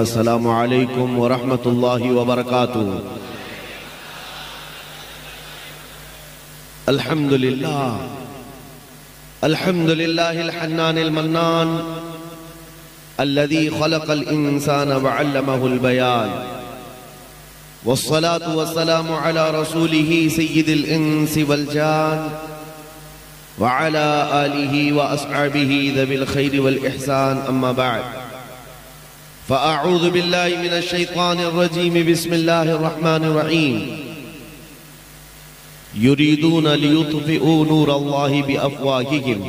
अस्सलामु अलैकुम व रहमतुल्लाहि व बरकातुहू। अल्हम्दुलिल्लाह अल्हम्दुलिल्लाहिल हन्नानिल मन्नान अल्लज़ी खलक़ल इंसान व अल्लमहुल बयान वस्सलातु वस्सलामु अला रसूलिही सय्यिदिल इंसी वल जान व अला आलिही व अस्हाबिही ज़विल खैरि वल इहसान। अम्मा बअद फ़अऊज़ु बिल्लाहि मिनश शैतानिर रजीम। बिस्मिल्लाहिर रहमानिर रहीम। युरीदूना लियुत्फ़िऊ नूरल्लाहि बिअफ़वाहिहिम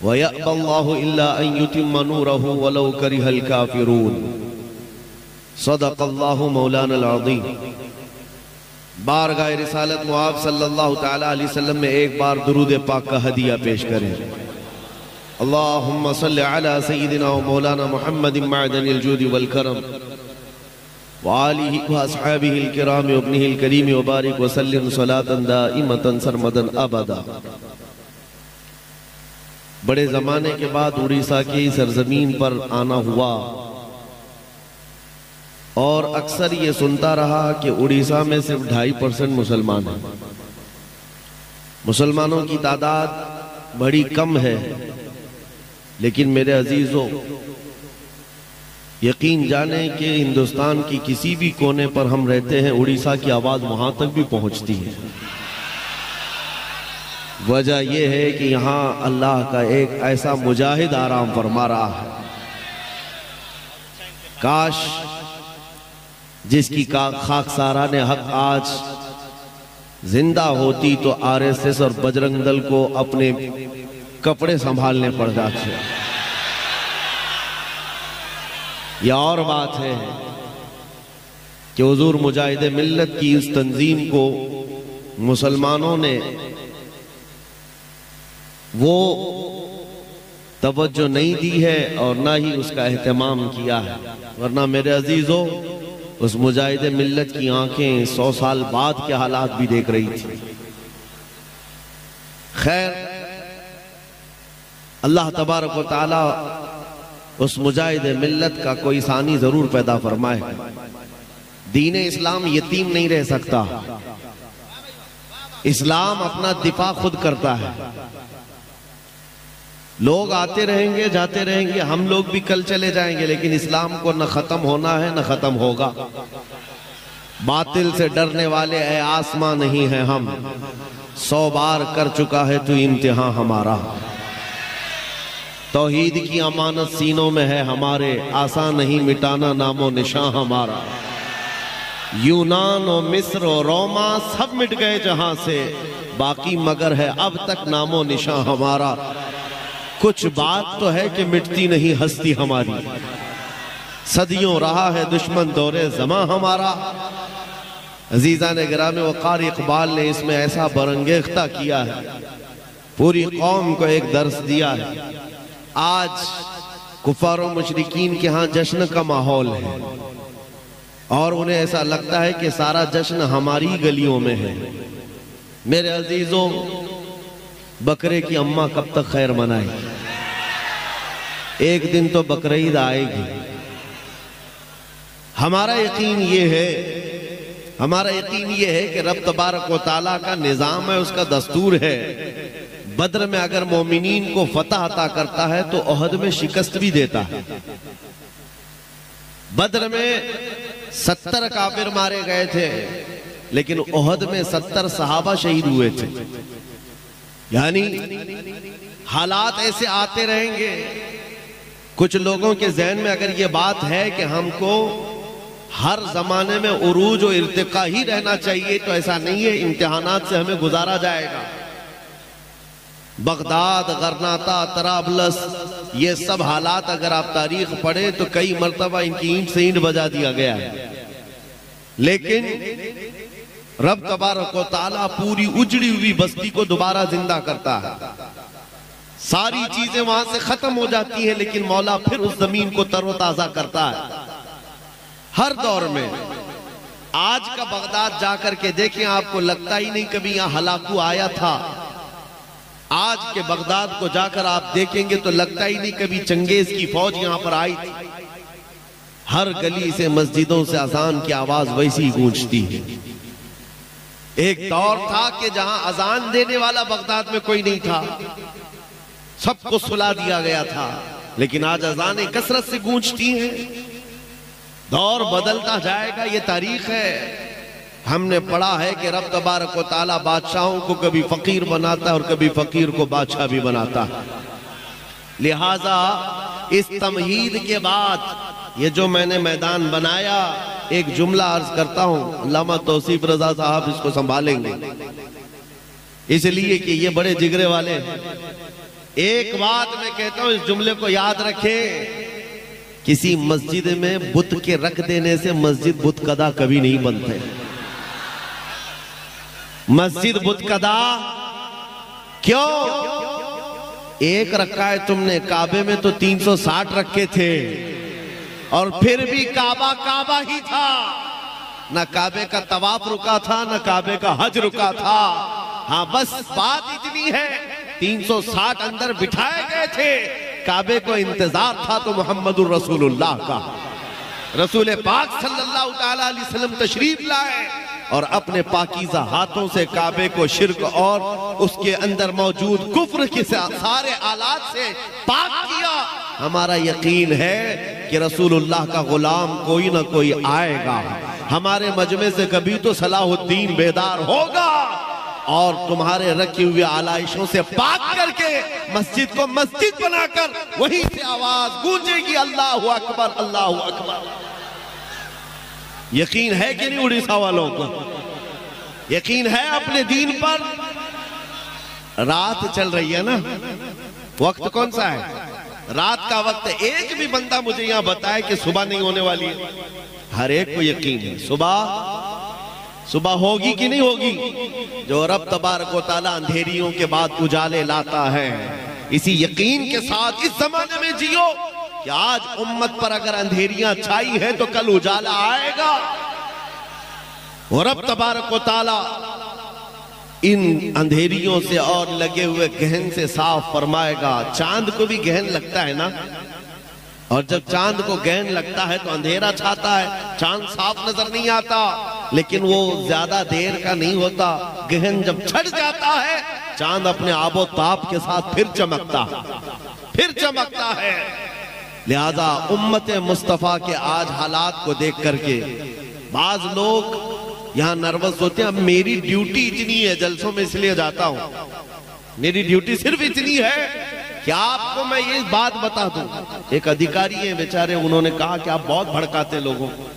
व यअबल्लाहु इल्ला अन युतिम्मा नूरहु वलौ करिहल काफ़िरून। सदक़ल्लाहु मौलानल अज़ीम। बारगाह रिसालत मुआब सल्लल्लाहु तआला अलैहि वसल्लम में एक बार दुरूद पाक का हदिया पेश करें। अल्लाहुम्मा सल्लि अला सय्यिदिना व मौलाना मुहम्मदिन मअदनिल जूदि वल करम व आलिहि व अस्हाबिहिल किराम व इब्निहिल करीम व बारिक व सल्लिम सलातन दाइमतन सरमदन अबदा। बड़े ज़माने के बाद उड़ीसा की सरजमीन पर आना हुआ और अक्सर ये सुनता रहा कि उड़ीसा में सिर्फ 2.5% मुसलमान हैं। मुसलमानों की तादाद बड़ी कम है, लेकिन मेरे अजीजों यकीन जाने कि हिंदुस्तान की किसी भी कोने पर हम रहते हैं, उड़ीसा की आवाज़ वहाँ तक भी पहुँचती है। वजह यह है कि यहाँ अल्लाह का एक ऐसा मुजाहिद आराम फरमा रहा है। काश जिसकी खाकसारा ने हक आज जिंदा होती तो आरएसएस और बजरंग दल को अपने कपड़े संभालने पड़ जाते। यह और बात है कि हुजूर मुजाहिद मिल्लत की इस तंजीम को मुसलमानों ने वो तवज्जो नहीं दी है और ना ही उसका एहतमाम किया है, वरना मेरे अजीजों उस मुजाहिद मिल्लत की आंखें 100 साल बाद के हालात भी देख रही थी। खैर, अल्लाह तबारक व तआला उस मुजाहिद मिल्लत का कोई सानी जरूर पैदा फरमाए। दीन इस्लाम यतीम नहीं रह सकता। इस्लाम अपना दिफा खुद करता है। लोग आते रहेंगे जाते रहेंगे, हम लोग भी कल चले जाएंगे, लेकिन इस्लाम को न खत्म होना है न खत्म होगा। बातिल से डरने वाले ऐ आसमां नहीं है हम, 100 बार कर चुका है तू इम्तिहान हमारा। तौहीद की अमानत सीनों में है हमारे, आसान नहीं मिटाना नामो निशान हमारा। यूनान और मिस्र और रोमा सब मिट गए जहां से, बाकी मगर है अब तक नामो निशान हमारा। कुछ बात तो है कि मिटती नहीं हस्ती हमारी, सदियों रहा है दुश्मन दौरे ज़मां हमारा। अजीज़ान गिरामी वक़ार इक़बाल ने इसमें ऐसा बरंगेख्ता किया है, पूरी कौम को एक दर्स दिया है। आज कुफ़ार और मुशरिकीन के यहाँ जश्न का माहौल है और उन्हें ऐसा लगता है कि सारा जश्न हमारी गलियों में है। मेरे अजीजों, बकरे की अम्मा कब तक खैर मनाएगी? एक दिन तो बकरीद आएगी। हमारा यकीन ये है कि रब तबारक व तआला का निज़ाम है, उसका दस्तूर है। बद्र में अगर मोमिनीन को फतह अता करता है तो ओहद में शिकस्त भी देता है। बद्र में 70 काफिर मारे गए थे, लेकिन ओहद में 70 सहाबा शहीद हुए थे। यानी हालात ऐसे आते रहेंगे। कुछ लोगों के ज़हन में अगर ये बात है कि हमको हर जमाने में उरूज और इर्तिका ही रहना चाहिए, तो ऐसा नहीं है। इम्तिहानात से हमें गुजारा जाएगा। बगदाद, गरनाता, तराबलस, ये सब हालात अगर आप तारीख पढ़े तो कई मर्तबा इनकी ईंट से ईंट बजा दिया गया है, लेकिन रब तबारक व तआला पूरी उजड़ी हुई बस्ती को दोबारा जिंदा करता है। सारी चीजें वहां से खत्म हो जाती हैं, लेकिन मौला फिर उस जमीन को तरोताजा करता है हर दौर में। आज का बगदाद जाकर के देखें, आपको लगता ही नहीं कभी यहां हलाकू आया था। आज के बगदाद को जाकर आप देखेंगे तो लगता ही नहीं कभी चंगेज की फौज यहां पर आई थी। हर गली से मस्जिदों से अजान की आवाज वैसी ही गूंजती है। एक दौर था कि जहां अजान देने वाला बगदाद में कोई नहीं था, सबको सुला दिया गया था, लेकिन आज अजानें कसरत से गूंजती हैं। दौर बदलता जाएगा, ये तारीख है। हमने पढ़ा है कि रब तबारक व तआला बादशाहों को कभी फकीर बनाता है और कभी फकीर को बादशाह भी बनाता है। लिहाजा इस तमहीद के बाद ये जो मैंने मैदान बनाया, एक जुमला अर्ज करता हूं, अल्लामा तौसीफ रजा साहब इसको संभालेंगे, इसलिए कि ये बड़े जिगरे वाले हैं। एक बात मैं कहता हूं, इस जुमले को याद रखें, किसी मस्जिद में बुत के रख देने से मस्जिद बुतकदा कभी नहीं बनते। मस्जिद बुतकदा क्यों? एक रखा है तुमने, काबे में तो 360 रखे थे और फिर भी काबा काबा ही था। ना काबे का तवाफ रुका था, ना काबे का हज रुका था। हाँ, बस बात इतनी है, 360 अंदर बिठाए गए थे। काबे को इंतजार था तो मोहम्मदुर रसूलुल्लाह का। रसूल पाक सल्लल्लाहु तआला अलैहि वसल्लम तशरीफ लाए और अपने पाकीज़ा हाथों से काबे को शिर्क और उसके अंदर मौजूद कुफ्र के सारे आलात से पाक किया। हमारा यकीन है कि रसूलुल्लाह का गुलाम कोई ना कोई आएगा, हमारे मजमे से कभी तो सलाहुद्दीन बेदार होगा और तुम्हारे रखी हुए आलाइशों से पाक करके मस्जिद को मस्जिद बनाकर वहीं से आवाज गूंजेगी, अल्लाहु अकबर, अल्लाहु अकबर। यकीन है कि नहीं उड़ीसा वालों को? यकीन है अपने दीन पर? रात चल रही है ना, वक्त कौन सा है? रात का वक्त। एक भी बंदा मुझे यहां बताए कि सुबह नहीं होने वाली है। हर एक को यकीन है सुबह होगी कि नहीं होगी। जो रब तबारक व तआला अंधेरियों के बाद उजाले लाता है, इसी यकीन के साथ इस जमाने में जियो कि आज उम्मत पर अगर अंधेरियां छाई है तो कल उजाला आएगा। और रब तबारक व तआला इन अंधेरियों से और लगे हुए गहन से साफ फरमाएगा। चांद को भी गहन लगता है ना, और जब चांद को गहन लगता है तो अंधेरा छाता है, चांद साफ नजर नहीं आता, लेकिन वो ज्यादा देर का नहीं होता। गहन जब छट जाता है, चांद अपने आबो ताप के साथ फिर चमकता है। लिहाजा उम्मत मुस्तफा के आज हालात को देख करके बाज लोग यहां नर्वस होते हैं। अब मेरी ड्यूटी इतनी है जलसों में, इसलिए जाता हूं, मेरी ड्यूटी सिर्फ इतनी है कि आपको मैं ये बात बता दूं। एक अधिकारी है बेचारे, उन्होंने कहा कि आप बहुत भड़काते लोगों को,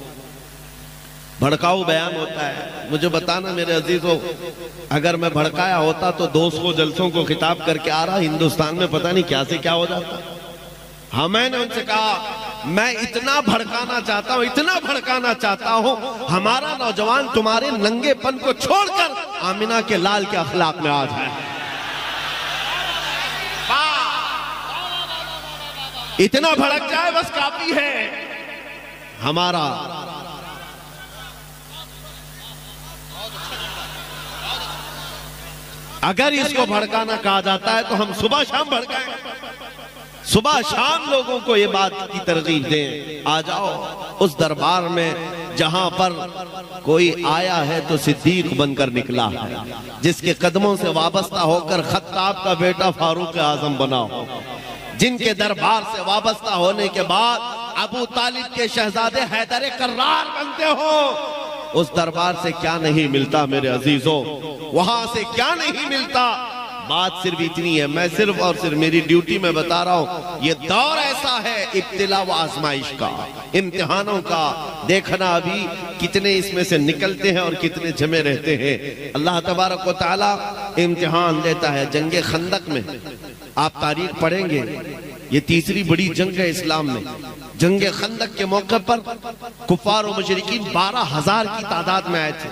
भड़काऊ बयान होता है। मुझे बताना मेरे अजीजों, अगर मैं भड़काया होता तो 200 जलसों को खिताब करके आ रहा, हिंदुस्तान में पता नहीं क्या से क्या हो जाता। हाँ, मैंने उनसे कहा मैं इतना भड़काना चाहता हूं, हमारा नौजवान तुम्हारे नंगेपन को छोड़कर आमिना के लाल के अखलाक में आ जाए। इतना भड़क जाए बस काफी है। हमारा अगर इसको भड़काना कहा जाता है तो हम सुबह शाम भड़काएं, सुबह शाम लोगों को ये बात की तरगीब दें। आ जाओ उस दरबार में जहां पर कोई आया है तो सिद्दीक बनकर निकला है, जिसके कदमों से वाबस्ता होकर खत्ताब का बेटा फारूक आजम बना हो, जिनके दरबार से वाबस्ता होने के बाद अबू तालिब के शहजादे हैदर कर्रार बनते हो। उस दरबार से क्या नहीं मिलता मेरे अजीजों, वहां से क्या नहीं मिलता। बात सिर्फ इतनी है, मैं सिर्फ और सिर्फ मेरी ड्यूटी में बता रहा हूं, ये दौर ऐसा है इब्तिला व आजमाइश का, इम्तिहानों का। देखना अभी कितने इसमें से निकलते हैं और कितने जमे रहते हैं। अल्लाह तबारक व तआला इम्तिहान देता है। जंगे खंदक में आप तारीख पढ़ेंगे, ये तीसरी बड़ी जंग है इस्लाम में। जंगे खंदक के मौके पर कुफार और मुशरिकीन 12,000 की तादाद में आए थे,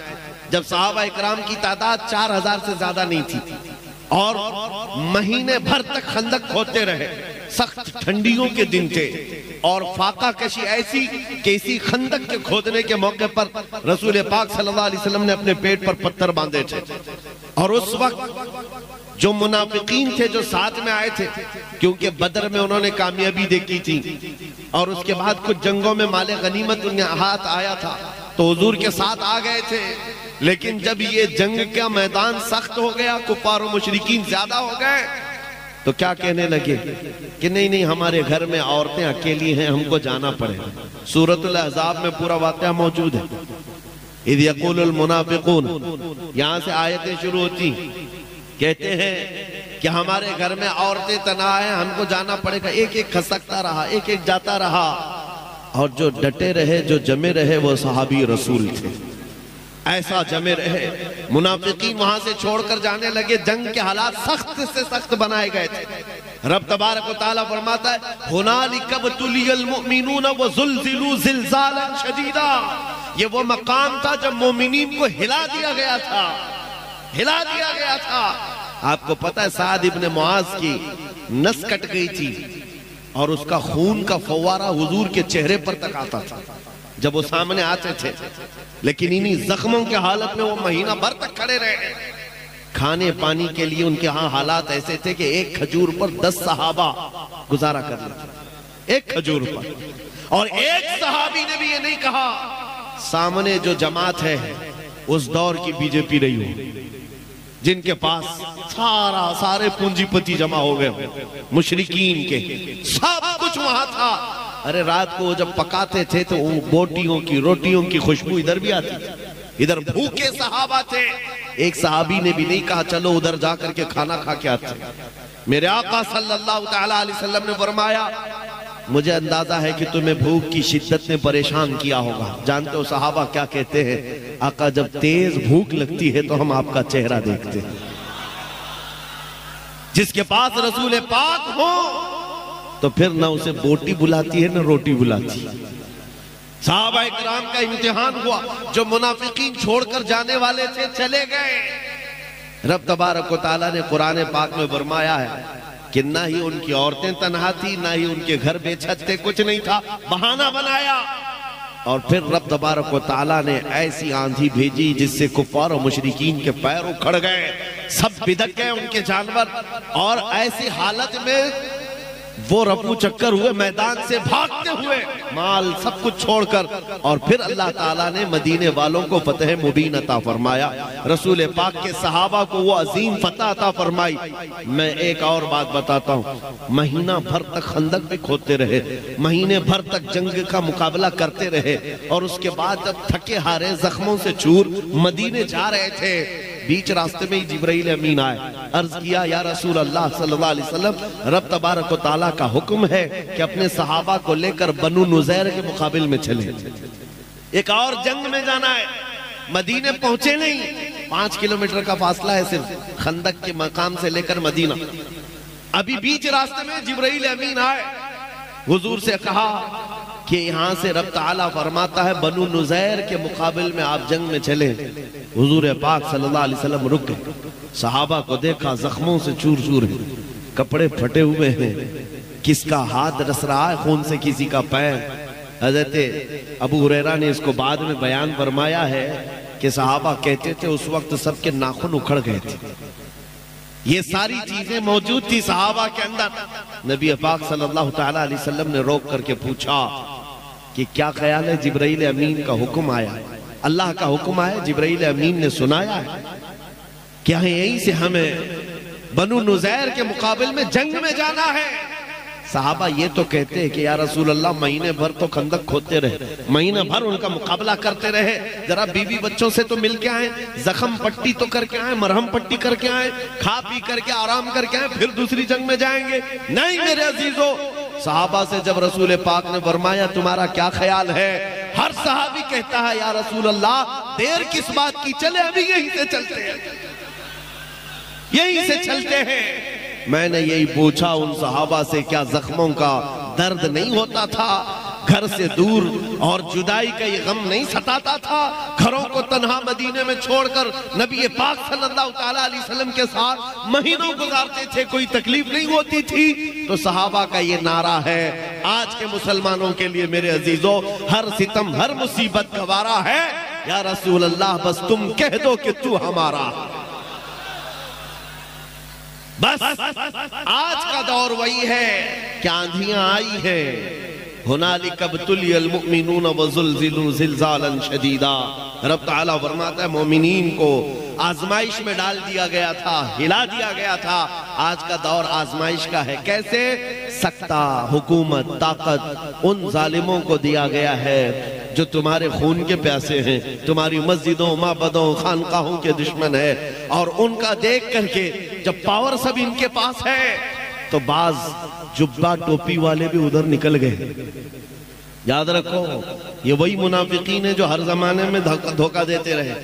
जब सहाबा इकराम की तादाद 4,000 से ज्यादा नहीं थी, और महीने भर तक खंदक खोदते रहे। सख्त ठंडियों के दिन थे और फाका कशी ऐसी कि इसी खंदक के खोदने के मौके पर रसूल पाक सल्लल्लाहु अलैहि वसल्लम ने अपने पेट पर पत्थर बांधे थे। और उस वक्त जो मुनाफिकीन थे जो साथ में आए थे, क्योंकि बदर में उन्होंने कामयाबी देखी थी, और उसके बाद कुछ जंगों में माले गनीमत उन्हें हाथ आया था तो हुजूर के साथ आ गए थे। लेकिन जब ये जंग का मैदान सख्त हो गया, कुफार और मुशरिकीन ज्यादा हो गए, तो क्या कहने लगे कि नहीं नहीं, हमारे घर में औरतें अकेली हैं, हमको जाना पड़ेगा। सूरतुल अहज़ाब में पूरा वाक़या मौजूद है। इज़ यक़ूलुल मुनाफ़िक़ून, यहाँ से आयतें शुरू होती, कहते हैं कि हमारे घर में औरतें तन्हा हैं, हमको जाना पड़ेगा। एक एक खसकता रहा, एक एक जाता रहा, और जो डटे रहे, जो जमे रहे, वो सहाबी रसूल थे। ऐसा जमे रहे, मुनाफिकीन वहां से छोड़कर जाने लगे। जंग के हालात सख्त से सख्त बनाए गए थे। रब तबारक व तआला फरमाता है, हुनालिका बतुलियल मुमिनून व ज़ुलज़िलू ज़िलज़ालन शदीदा। ये वो मकाम था जब मोमिनीन को हिला दिया गया था, हिला दिया गया था। आपको पता है साद इब्ने मुआज की नस कट गई थी और उसका खून का फव्वारा हुजूर के चेहरे पर तक आता था जब वो सामने आते थे। लेकिन इन्हीं जख्मों के हालत में वो महीना भर तक खड़े रहे। खाने पानी के लिए उनके यहाँ हालात ऐसे थे कि एक खजूर पर 10 सहाबा गुजारा कर लेते, एक खजूर पर। और एक सहाबी ने भी ये नहीं कहा सामने जो जमात है उस दौर की बीजेपी रही हो, जिनके पास सारे पूंजीपति जमा हो गए, मुशरिकीन के सब कुछ वहां था। अरे रात को जब पकाते थे तो बोटियों की रोटियों की खुशबू इधर भी आती थी, इधर भूखे सहाबा थे। एक सहाबी ने भी नहीं कहा चलो उधर जाकर के खाना खा के आते। मेरे आका सल्लल्लाहु तआला अलैहि वसल्लम ने फरमाया, मुझे अंदाजा है कि तुम्हें भूख की शिद्दत ने परेशान किया होगा। जानते हो सहाबा क्या कहते हैं? आका जब तेज भूख लगती है तो हम आपका चेहरा देखते हैं। जिसके पास रसूल पाक हो तो फिर ना उसे बोटी बुलाती है ना रोटी बुलाती है। सहाबा इकराम का इम्तिहान हुआ, जो मुनाफिकीन छोड़कर जाने वाले थे चले गए। रब तबारक व तआला ने कुरान पाक में फरमाया है कि ना ही उनकी औरतें तन्हा थी, ना ही उनके घर बेछत थे, कुछ नहीं था, बहाना बनाया। और फिर रब तबारक व तआला ने ऐसी आंधी भेजी जिससे कुफार और मुशरिकीन के पैर उखड़ गए, सब बिदक गए उनके जानवर। और ऐसी हालत में वो रफू चक्कर हुए, मैदान से भागते हुए माल सब कुछ छोड़कर। और फिर अल्लाह ताला ने मदीने वालों को फतह मुबीन अता फरमाया, रसूल पाक के सहाबा को वो अजीम फतह अता फरमाई। मैं एक और बात बताता हूँ, महीना भर तक खंदक भी खोदते रहे, महीने भर तक जंग का मुकाबला करते रहे। और उसके बाद जब थके हारे जख्मों से चूर मदीने जा रहे थे, बीच रास्ते में ही जिब्राइल अमीन आए। अर्ज किया, या रसूल अल्लाह सल्लल्लाहु अलैहि वसल्लम, रब तबारक व तआला का हुक्म है कि अपने सहाबा को लेकर बनु नुज़ैर के मुकाबिल में चले, एक और जंग में जाना है। मदीने पहुंचे नहीं, 5 किलोमीटर का फासला है सिर्फ खंदक के मकाम से लेकर मदीना। अभी बीच रास्ते में जिब्राइल अमीन आए, हुजूर से कहा कि यहाँ से रब ताला फरमाता है बनु नुज़ैर के मुकाबिल में आप जंग में चले। हुजूर पाक सल्लल्लाहु अलैहि वसल्लम रुक गए, सहाबा को देखा जख्मों से चूर चूर हैं, कपड़े फटे हुए हैं, किसका हाथ रस रहा है खून से, किसी का पैर। हज़रत अबू हुरैरा ने इसको बाद में बयान फरमाया है कि सहाबा कहते थे उस वक्त सबके नाखून उखड़ गए थे। ये सारी चीजें मौजूद थी सहाबा के अंदर। नबी पाक सल्लल्लाहु तआला अलैहि वसल्लम ने रोक करके पूछा कि क्या ख्याल है? जिब्राइल अमीन का हुक्म आया, अल्लाह का हुक्म आया, जिब्राइल अमीन ने सुनाया है, क्या है यहीं से हमें बनु नुज़ैर के मुकाबिल में जंग में जाना है? सहाबा ये तो कहते हैं कि या रसूल अल्लाह महीने भर तो खंदक खोदते रहे, महीने भर उनका मुकाबला करते रहे, जरा बीवी बच्चों से तो मिल के आए, जख्म पट्टी तो करके आए, मरहम पट्टी करके आए, खा पी करके आराम करके आए, फिर दूसरी जंग में जाएंगे। नहीं मेरे अजीजों, सहाबा से जब रसूल पाक ने फरमाया तुम्हारा क्या ख्याल है, हर सहाबी कहता है या रसूल अल्लाह देर किस बात की, चले अभी यहीं से चलते हैं, यहीं से चलते हैं। मैंने यही पूछा उन सहाबा से, क्या जख्मों का दर्द नहीं होता था? घर से दूर और जुदाई का ये गम नहीं सताता था? घरों को तन्हा मदीने में छोड़कर नबी पाक सल्लल्लाहु तआला अलैहि वसल्लम के साथ महीनों गुजारते थे, कोई तकलीफ नहीं होती थी। तो सहाबा का ये नारा है आज के मुसलमानों के लिए मेरे अजीजों, हर सितम हर मुसीबत का वारा है, या रसूल अल्लाह बस तुम कह दो कि तू हमारा। बस आज का दौर वही है कि आंधियां आई है, हुनालिक इब्तुलियल मुमिनून वज़ुलज़िलू ज़िलज़ालन शदीदा। रब ताला फरमाता है मोमिनीन को आजमाइश में डाल दिया गया था, हिला दिया गया था। आज का दौर आजमाइश का है। कैसे? सत्ता, हुकूमत, ताकत उन जालिमों को दिया गया है जो तुम्हारे खून के प्यासे हैं, तुम्हारी मस्जिदों, माबदों, खानकाहों के दुश्मन है। और उनका देख करके जब पावर सब इनके पास है तो बाज जुब्बा टोपी वाले भी उधर निकल गए। याद रखो, ये वही मुनाफिकीन है जो हर जमाने में धोखा देते रहे।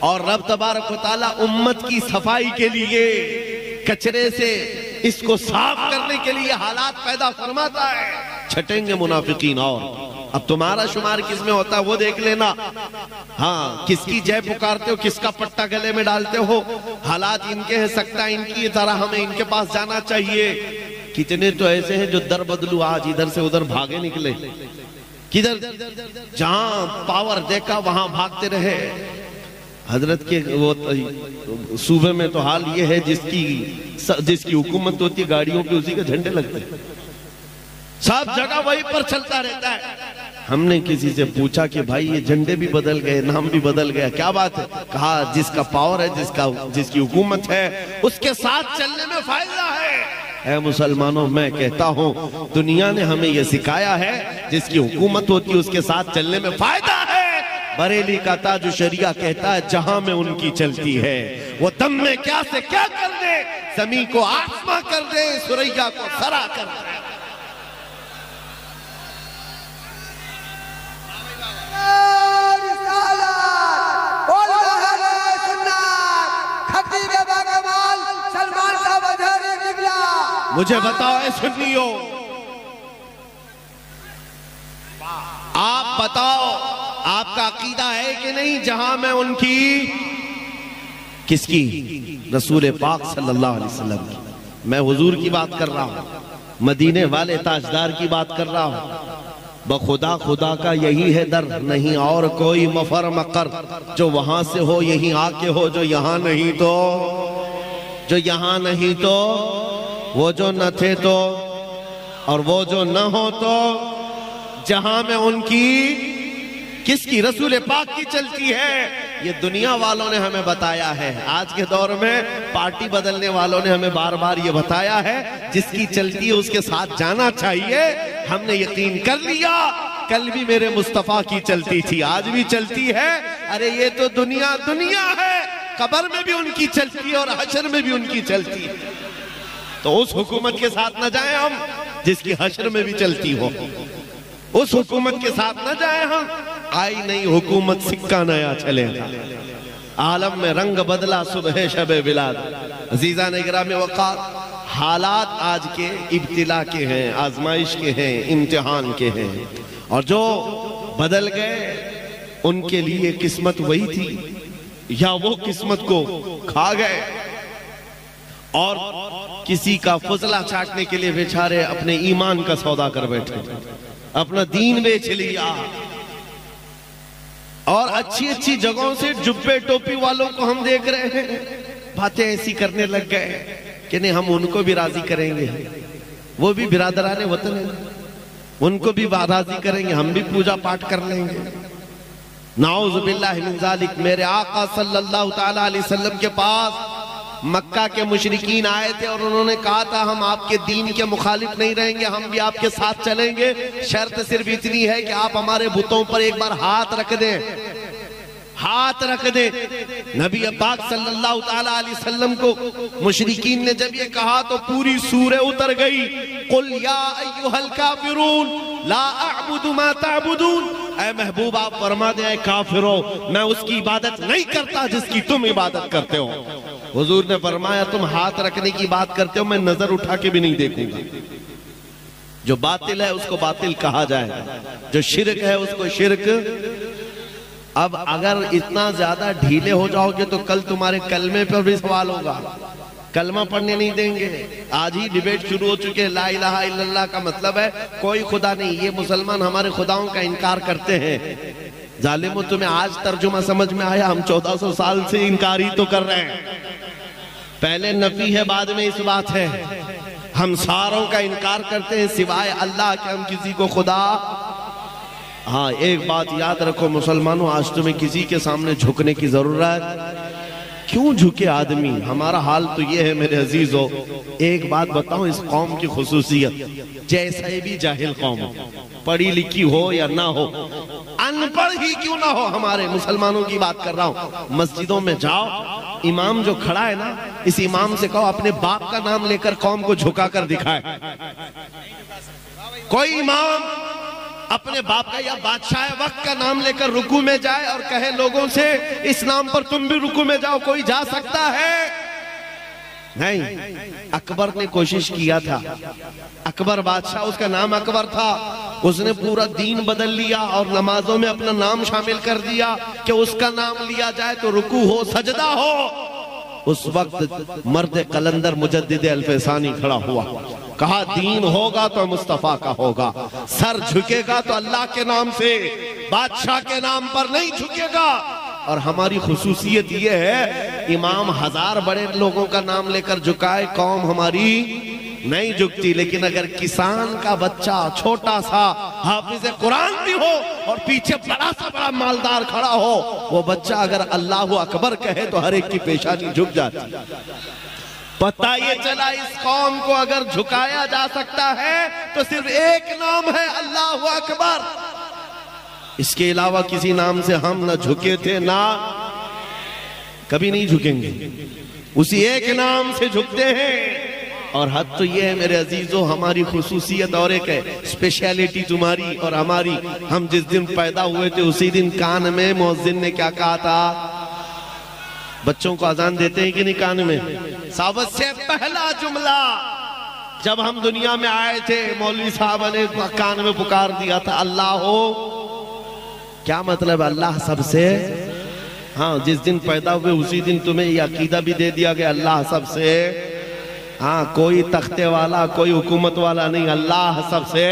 और रब तबारक व तआला उम्मत की सफाई के लिए, कचरे से इसको साफ करने के लिए हालात पैदा फरमाता है। छटेंगे मुनाफिकीन। और अब तुम्हारा शुमार किस में होता है वो देख लेना। हाँ, किसकी जय पुकारते हो, किसका पट्टा गले में डालते हो। हालात इनके हैं, सकता इनकी तरह हमें इनके पास जाना चाहिए। कितने तो ऐसे हैं जो दर बदलू आज इधर से उधर भागे निकले। किधर जहां पावर देखा वहां भागते रहे। हजरत के वो सूबे में तो हाल ये है जिसकी हुकूमत होती है गाड़ियों पे उसी के झंडे लगते हैं। सब जगह वही पर चलता रहता है। हमने किसी से पूछा कि भाई ये झंडे भी बदल गए, नाम भी बदल गया, क्या बात है? कहा जिसका पावर है, जिसकी हुकूमत है उसके साथ चलने में फायदा है। ऐ मुसलमानों, मैं कहता हूँ दुनिया ने हमें यह सिखाया है जिसकी हुकूमत होती है उसके साथ चलने में फायदा है। बरेली का ताजु शरिया कहता है जहां में उनकी चलती है वो दम में क्या से क्या कर दे, जमीन को आसमां कर दे, सुरैया को सरा कर दे। मुझे बताओ ऐ सुन्नियों, आप बताओ आपका अकीदा है कि नहीं जहां मैं उनकी, किसकी? रसूल पाक सल्लल्लाहु अलैहि वसल्लम की। मैं हुजूर की बात कर रहा हूं, मदीने वाले ताजदार की बात कर रहा हूं। बखुदा खुदा का यही है दर, नहीं और कोई मफर मकर। जो वहां से हो यहीं आके हो, जो यहां नहीं तो, जो यहां नहीं तो, वो जो न थे तो, और वो जो न हो तो, जहां में उनकी, किसकी? रसूल पाक की चलती है। ये दुनिया वालों ने हमें बताया है। आज के दौर में पार्टी बदलने वालों ने हमें बार बार ये बताया है जिसकी चलती है उसके साथ जाना चाहिए। हमने यकीन कर लिया। कल भी मेरे मुस्तफा की चलती थी, आज भी चलती है। अरे ये तो दुनिया दुनिया है। कब्र में भी उनकी चलती है और हशर में भी उनकी चलती है। तो उस हुकूमत के साथ न जाए हम जिसकी हशर में भी चलती हो। उस हुकूमत के साथ न जाए हम। आई नहीं हुकूमत सिक्का नया चलेगा। आलम में रंग बदला सुबह शबे बिलाद। अजीजा ने गिराम वक़ार, हालात आज के इब्तिला के हैं, आजमाइश के हैं, इम्तिहान के हैं। और जो बदल गए उनके लिए किस्मत वही थी या वो किस्मत को खा गए। और किसी का फजला चाटने के लिए बेचारे अपने ईमान का सौदा कर बैठे, अपना दीन बेच लिया। और अच्छी अच्छी जगहों से जुब्बे टोपी वालों को हम देख रहे हैं, बातें ऐसी करने लग गए कि नहीं हम उनको भी राजी करेंगे, वो भी बिरादराने वतन है, उनको भी राजी करेंगे, हम भी पूजा पाठ कर लेंगे। नाउज़ बिल्लाहि मिन ज़ालिक। मेरे आका सल्लल्लाहु तआला अलैहि वसल्लम के पास मक्का के मुशरिकीन आए थे और उन्होंने कहा था हम आपके दीन के मुखालिफ नहीं रहेंगे, हम भी आपके साथ चलेंगे। शर्त सिर्फ इतनी है कि आप हमारे बुतों पर एक बार हाथ रख दें, हाथ रख दें। नबी पाक सल्लल्लाहु तआला अलैहि वसल्लम को मुशरिकीन ने जब ये कहा तो पूरी सूरह उतर गई। कुल या अय्युहल काफिरून ला अअबुदु मा तअबुदून। ऐ महबूब आप फरमा दें ऐ काफिरों, मैं उसकी इबादत नहीं करता जिसकी तुम इबादत करते हो। हुजूर ने फरमाया तुम हाथ रखने की बात करते हो, मैं नजर उठा के भी नहीं देखूंगा। जो बातिल है उसको बातिल कहा जाए, जो शिरक है उसको शिरक। अब अगर इतना ज्यादा ढीले हो जाओगे तो कल तुम्हारे कलमे पर भी सवाल होगा, कलमा पढ़ने नहीं देंगे। आज ही डिबेट शुरू हो चुके हैं। ला इलाहा इल्लल्लाह का मतलब है कोई खुदा नहीं। ये मुसलमान हमारे खुदाओं का इनकार करते हैं। जालिमो तुम्हें आज तर्जुमा समझ में आया? हम 1400 साल से इनकार ही तो कर रहे हैं। पहले नफी है बाद में इस बात है। हम सारों का इनकार करते हैं सिवाय अल्लाह के, हम किसी को खुदा। हाँ, एक बात याद रखो मुसलमानों, आज तुम्हें किसी के सामने झुकने की जरूरत क्यों झुके आदमी? हमारा हाल तो ये है मेरे अजीजों। एक बात बताऊं, इस कौम की खुसूसियत, जैसे भी जाहिल कौम हो, पढ़ी लिखी हो या ना हो, अनपढ़ ही क्यों ना हो, हमारे मुसलमानों की बात कर रहा हूं, मस्जिदों में जाओ, इमाम जो खड़ा है ना, इस इमाम से कहो अपने बाप का नाम लेकर कौम को झुका कर दिखाए। कोई इमाम अपने बाप का या बादशाह वक्त का नाम लेकर रुकू में जाए और कहे लोगों से इस नाम पर तुम भी रुकू में जाओ, कोई जा सकता है? नहीं। अकबर ने कोशिश किया था, अकबर बादशाह, उसका नाम अकबर था, उसने पूरा दीन बदल लिया और नमाजों में अपना नाम शामिल कर दिया कि उसका नाम लिया जाए तो रुकू हो, सजदा हो। उस वक्त मर्द कलंदर मुजद्दिद अल्फसानी खड़ा हुआ, कहा दीन होगा तो मुस्तफा का होगा, सर झुकेगा तो अल्लाह के नाम से, बादशाह के नाम पर नहीं झुकेगा। और हमारी खुसूसियत ये है, इमाम हजार बड़े लोगों का नाम लेकर झुकाए, कौम हमारी नहीं झुकती। लेकिन अगर किसान का बच्चा छोटा सा हाफिज कुरान भी हो और पीछे बड़ा सा बड़ा मालदार खड़ा हो, वो बच्चा अगर अल्लाहु अकबर कहे तो हर एक की पेशानी झुक जाती। पता ये चला इस कौम को अगर झुकाया जा सकता है तो सिर्फ एक नाम है, अल्लाहु अकबर। इसके अलावा किसी नाम से हम न झुके थे, ना कभी नहीं झुकेंगे, उसी एक नाम से झुकते हैं। और हद तो ये है मेरे अजीजों, हमारी खुसूसियत और एक है, स्पेशलिटी तुम्हारी और हमारी। हम जिस दिन पैदा हुए थे उसी दिन कान में मुअज्जिन ने क्या कहा था? बच्चों को अजान देते हैं कि नहीं कान में? सबसे पहला जुमला जब हम दुनिया में आए थे, मौलवी साहब ने कान में पुकार दिया था, अल्लाह हो। क्या मतलब? अल्लाह सबसे। हाँ, जिस दिन पैदा हुए उसी दिन तुम्हें यह अकीदा भी दे दिया गया, अल्लाह सबसे। हाँ, कोई तख्ते वाला, कोई हुकूमत वाला नहीं, अल्लाह सबसे।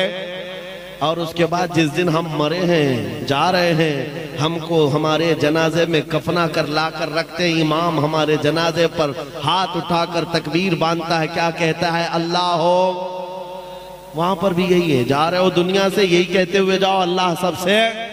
और उसके बाद जिस दिन हम मरे हैं, जा रहे हैं, हमको हमारे जनाजे में कफना कर ला कर रखते हैं, इमाम हमारे जनाजे पर हाथ उठाकर तकबीर बांधता है, क्या कहता है? अल्लाह हो। वहां पर भी यही है, जा रहे हो दुनिया से यही कहते हुए जाओ, अल्लाह सबसे।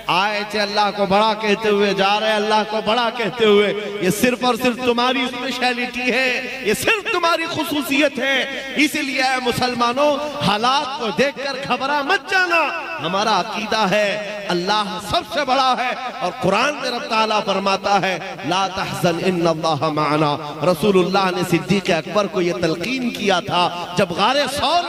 आए थे अल्लाह को बड़ा कहते हुए, जा रहे अल्लाह को बड़ा कहते हुए। ये सिर्फ और सिर्फ तुम्हारी स्पेशलिटी है, ये सिर्फ तुम्हारी खुसूसियत है। इसीलिए मुसलमानों, हालात को देखकर घबरा मत जाना। हमारा अकीदा है अल्लाह सबसे बड़ा है, और कुरान में रब ताला फरमाता है ला तहज़न इन्नल्लाह माना। रसूलुल्लाह ने सिद्दीक़ अकबर को यह तलकीन किया था जब गारे सौर